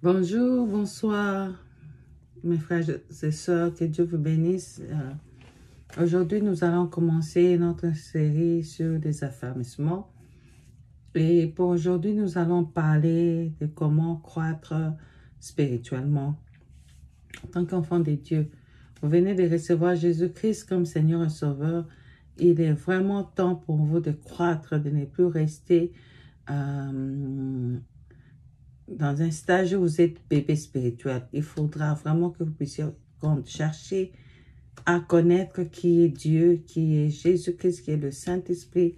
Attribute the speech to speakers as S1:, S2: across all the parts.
S1: Bonjour, bonsoir, mes frères et sœurs, que Dieu vous bénisse. Aujourd'hui, nous allons commencer notre série sur des affermissements. Et pour aujourd'hui, nous allons parler de comment croître spirituellement en tant qu'enfant de Dieu. Vous venez de recevoir Jésus-Christ comme Seigneur et Sauveur. Il est vraiment temps pour vous de croître, de ne plus rester dans un stage où vous êtes bébé spirituel. Il faudra vraiment que vous puissiez chercher à connaître qui est Dieu, qui est Jésus-Christ, qui est le Saint-Esprit,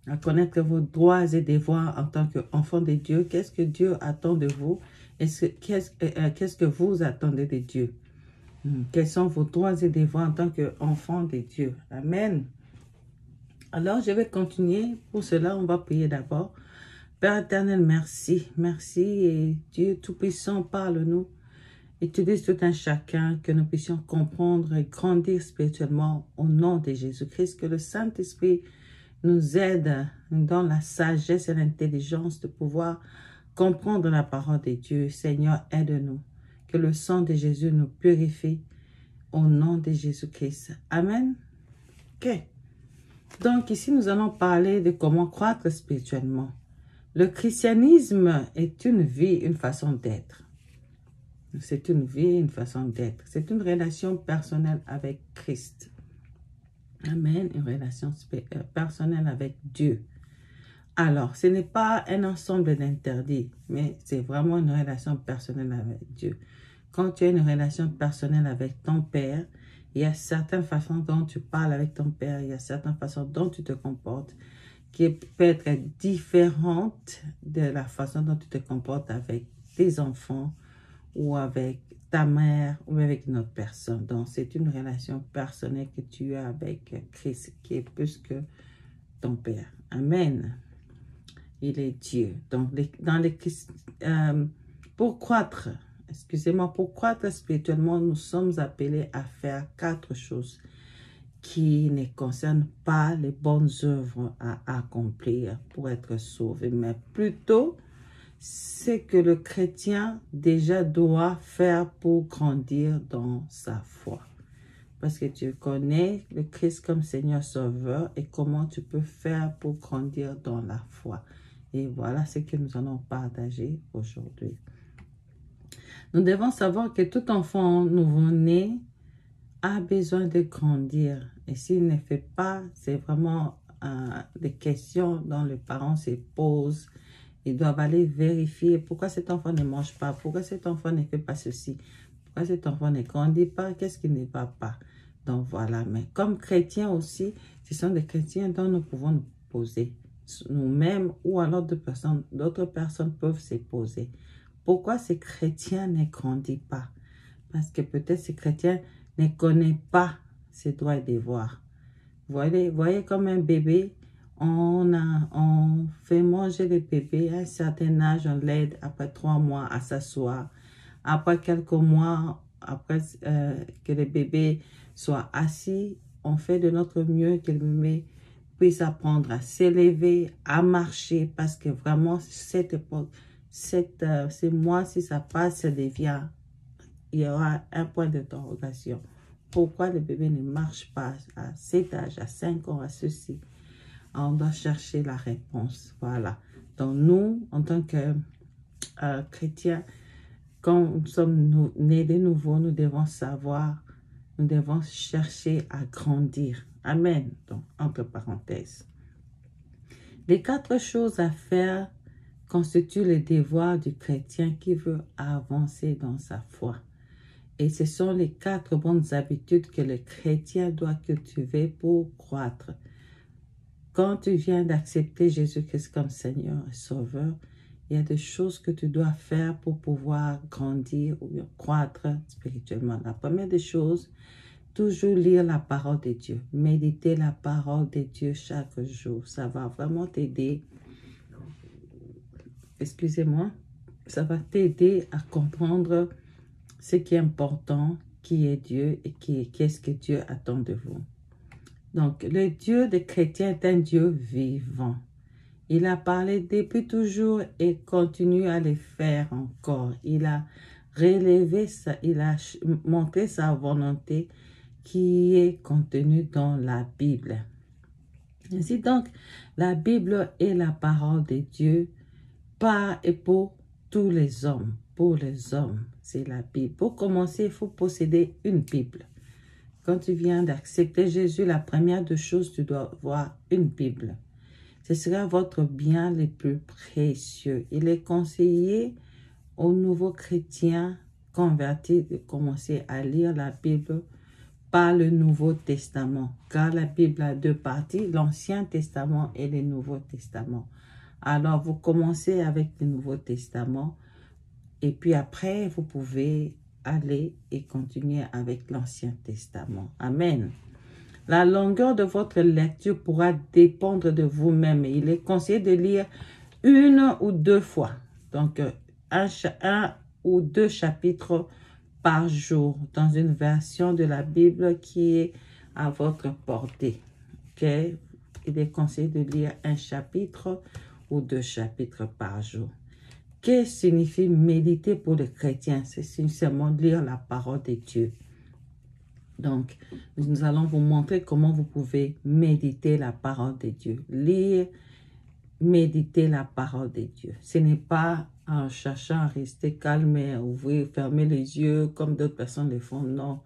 S1: à connaître vos droits et devoirs en tant qu'enfant de Dieu. Qu'est-ce que Dieu attend de vous? Qu'est-ce que vous attendez de Dieu? Quels sont vos droits et devoirs en tant qu'enfant de Dieu? Amen. Alors, je vais continuer. Pour cela, on va prier d'abord. Père éternel, merci. Merci et Dieu Tout-Puissant, parle-nous. Utilise tout un chacun, que nous puissions comprendre et grandir spirituellement au nom de Jésus-Christ. Que le Saint-Esprit nous aide dans la sagesse et l'intelligence de pouvoir comprendre la parole de Dieu. Seigneur, aide-nous. Que le sang de Jésus nous purifie au nom de Jésus-Christ. Amen. Ok. Donc ici, nous allons parler de comment croître spirituellement. Le christianisme est une vie, une façon d'être. C'est une vie, une façon d'être. C'est une relation personnelle avec Christ. Amen. Une relation personnelle avec Dieu. Alors, ce n'est pas un ensemble d'interdits, mais c'est vraiment une relation personnelle avec Dieu. Quand tu as une relation personnelle avec ton Père, il y a certaines façons dont tu parles avec ton Père, il y a certaines façons dont tu te comportes, qui peut être différente de la façon dont tu te comportes avec tes enfants ou avec ta mère ou avec une autre personne. Donc, c'est une relation personnelle que tu as avec Christ, qui est plus que ton Père. Amen. Il est Dieu. Donc, pour croître, pour croître spirituellement, nous sommes appelés à faire 4 choses qui ne concernent pas les bonnes œuvres à accomplir pour être sauvé, mais plutôt ce que le chrétien déjà doit faire pour grandir dans sa foi. Parce que tu connais le Christ comme Seigneur Sauveur et comment tu peux faire pour grandir dans la foi. Et voilà ce que nous allons partager aujourd'hui. Nous devons savoir que tout enfant nouveau-né a besoin de grandir. Et s'il ne fait pas, c'est vraiment des questions dont les parents se posent. Ils doivent aller vérifier pourquoi cet enfant ne mange pas, pourquoi cet enfant ne fait pas ceci, pourquoi cet enfant ne grandit pas, qu'est-ce qui ne va pas. Donc voilà, mais comme chrétiens aussi, ce sont des chrétiens dont nous pouvons nous poser nous-mêmes ou alors d'autres personnes peuvent se poser. Pourquoi ces chrétiens ne grandissent pas? Parce que peut-être ces chrétiens ne connaissent pas ses droits et devoirs. Voyez comme un bébé, on fait manger le bébé à un certain âge, on l'aide après 3 mois à s'asseoir. Après quelques mois, après que le bébé soit assis, on fait de notre mieux que le bébé puisse apprendre à s'élever, à marcher, parce que vraiment, cette époque, ces mois, si ça passe, ça devient, il y aura un point d'interrogation. Pourquoi le bébé ne marche pas à cet âge, à 5 ans, à ceci? On doit chercher la réponse. Voilà. Donc nous, en tant que chrétiens, quand nous sommes nés de nouveau, nous devons savoir, nous devons chercher à grandir. Amen. Donc, entre parenthèses. Les 4 choses à faire constituent le devoir du chrétien qui veut avancer dans sa foi. Et ce sont les 4 bonnes habitudes que le chrétien doit cultiver pour croître. Quand tu viens d'accepter Jésus-Christ comme Seigneur et Sauveur, il y a des choses que tu dois faire pour pouvoir grandir ou croître spirituellement. La première des choses, toujours lire la parole de Dieu. Méditer la parole de Dieu chaque jour. Ça va vraiment t'aider. Excusez-moi. Ça va t'aider à comprendre ce qui est important, qui est Dieu et qu'est-ce que Dieu attend de vous. Donc, le Dieu des chrétiens est un Dieu vivant. Il a parlé depuis toujours et continue à le faire encore. Il a relevé il a montré sa volonté qui est contenue dans la Bible. Ainsi donc, la Bible est la parole de Dieu par et pour tous les hommes. Pour les hommes, c'est la Bible. Pour commencer, il faut posséder une Bible. Quand tu viens d'accepter Jésus, la première des choses, tu dois avoir une Bible. Ce sera votre bien le plus précieux. Il est conseillé aux nouveaux chrétiens convertis de commencer à lire la Bible par le Nouveau Testament, car la Bible a deux parties, l'Ancien Testament et le Nouveau Testament. Alors, vous commencez avec le Nouveau Testament et puis après, vous pouvez aller et continuer avec l'Ancien Testament. Amen. La longueur de votre lecture pourra dépendre de vous-même. Il est conseillé de lire une ou deux fois. Donc, un ou deux chapitres par jour dans une version de la Bible qui est à votre portée. Okay? Il est conseillé de lire un chapitre ou deux chapitres par jour. Qu'est-ce que signifie méditer pour les chrétiens? C'est simplement lire la parole de Dieu. Donc, nous allons vous montrer comment vous pouvez méditer la parole de Dieu. Lire, méditer la parole de Dieu. Ce n'est pas en cherchant à rester calme et à ouvrir, fermer les yeux comme d'autres personnes le font. Non,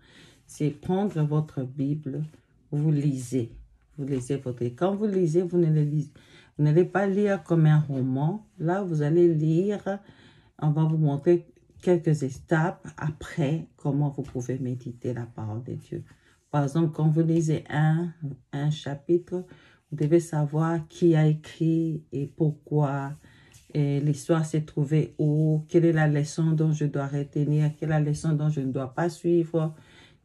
S1: c'est prendre votre Bible, vous lisez. Vous lisez votre... Quand vous lisez, vous n'allez pas lire comme un roman. Là, vous allez lire, on va vous montrer quelques étapes après comment vous pouvez méditer la parole de Dieu. Par exemple, quand vous lisez un chapitre, vous devez savoir qui a écrit et pourquoi. L'histoire s'est trouvée où, quelle est la leçon dont je dois retenir, quelle est la leçon dont je ne dois pas suivre.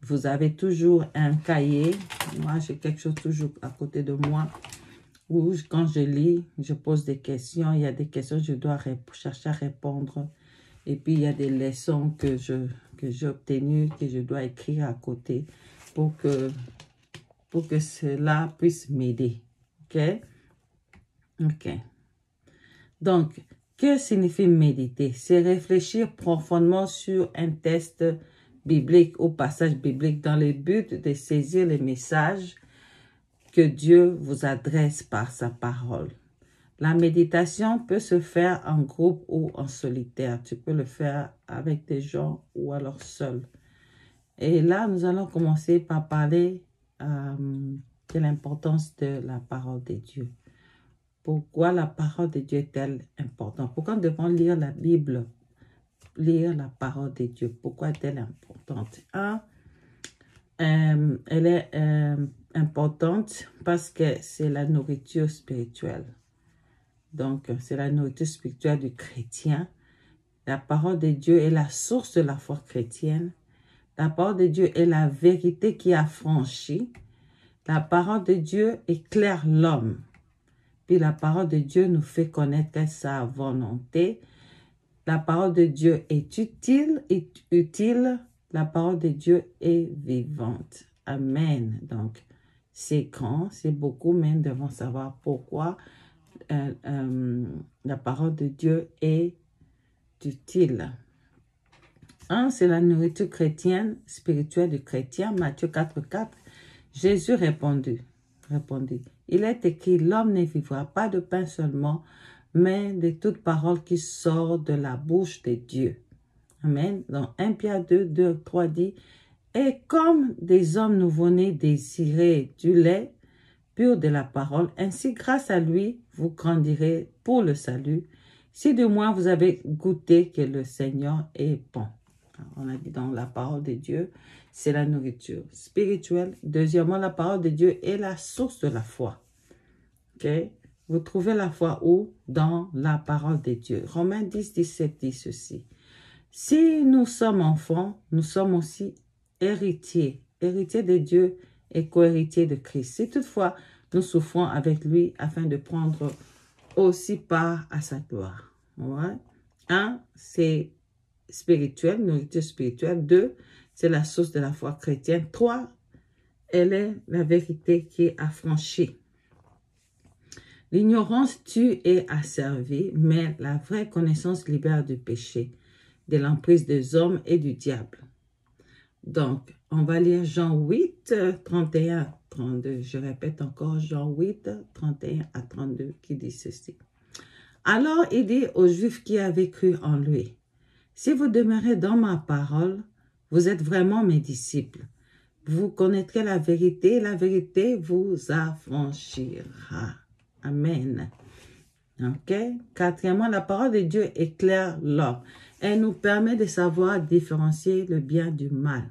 S1: Vous avez toujours un cahier. Moi, j'ai quelque chose toujours à côté de moi où quand je lis, je pose des questions. Il y a des questions que je dois chercher à répondre. Et puis, il y a des leçons que j'ai obtenues, que je dois écrire à côté pour que cela puisse m'aider. OK? OK. Donc, que signifie méditer? C'est réfléchir profondément sur un texte biblique ou passage biblique dans le but de saisir les messages que Dieu vous adresse par sa parole. La méditation peut se faire en groupe ou en solitaire. Tu peux le faire avec des gens ou alors seul. Et là, nous allons commencer par parler de l'importance de la parole de Dieu. Pourquoi la parole de Dieu est-elle importante? Pourquoi nous devons lire la Bible? Lire la parole de Dieu. Pourquoi est-elle importante? Elle est importante parce que c'est la nourriture spirituelle. Donc, c'est la nourriture spirituelle du chrétien. La parole de Dieu est la source de la foi chrétienne. La parole de Dieu est la vérité qui affranchit. La parole de Dieu éclaire l'homme. Puis la parole de Dieu nous fait connaître sa volonté. La parole de Dieu est utile. La parole de Dieu est vivante. Amen. Donc, c'est grand, c'est beaucoup, mais nous devons savoir pourquoi la parole de Dieu est utile. C'est la nourriture chrétienne, spirituelle du chrétien. Matthieu 4,4. Jésus répondit, il est écrit, l'homme ne vivra pas de pain seulement, mais de toute parole qui sort de la bouche de Dieu. Amen. Dans 1 Pierre 2:3 dit, et comme des hommes nouveau-nés désirez du lait pur de la parole, ainsi grâce à lui, vous grandirez pour le salut, si du moins vous avez goûté que le Seigneur est bon. Alors, on a dit dans la parole de Dieu, c'est la nourriture spirituelle. Deuxièmement, la parole de Dieu est la source de la foi. Okay? Vous trouvez la foi où? Dans la parole de Dieu. Romains 10:17 dit ceci. Si nous sommes enfants, nous sommes aussi héritiers. Héritiers de Dieu et co-héritiers de Christ. Si toutefois nous souffrons avec lui afin de prendre aussi part à sa gloire. Ouais? 1, c'est spirituel, nourriture spirituelle. 2, c'est la source de la foi chrétienne. 3, elle est la vérité qui est affranchie. L'ignorance tue et asservit, mais la vraie connaissance libère du péché, de l'emprise des hommes et du diable. Donc, on va lire Jean 8, 31 à 32. Je répète encore Jean 8, 31 à 32 qui dit ceci. Alors il dit aux Juifs qui avaient cru en lui, « Si vous demeurez dans ma parole, vous êtes vraiment mes disciples. Vous connaîtrez la vérité vous affranchira. » Amen. Ok? Quatrièmement, la parole de Dieu éclaire l'homme. Elle nous permet de savoir différencier le bien du mal.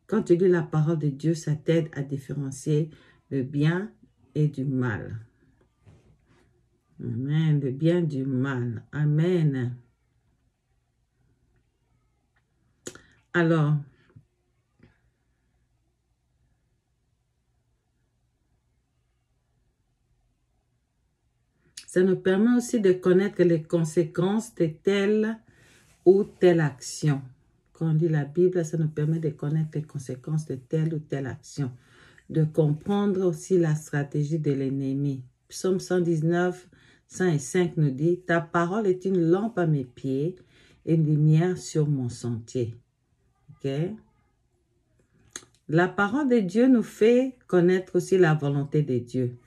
S1: Quand tu lis la parole de Dieu, ça t'aide à différencier le bien et du mal. Amen. Le bien du mal. Amen. Alors, ça nous permet aussi de connaître les conséquences de telle ou telle action. Quand on lit la Bible, ça nous permet de connaître les conséquences de telle ou telle action. De comprendre aussi la stratégie de l'ennemi. Psaume 119, 100 et 5 nous dit, « Ta parole est une lampe à mes pieds et une lumière sur mon sentier. » Ok? La parole de Dieu nous fait connaître aussi la volonté de Dieu.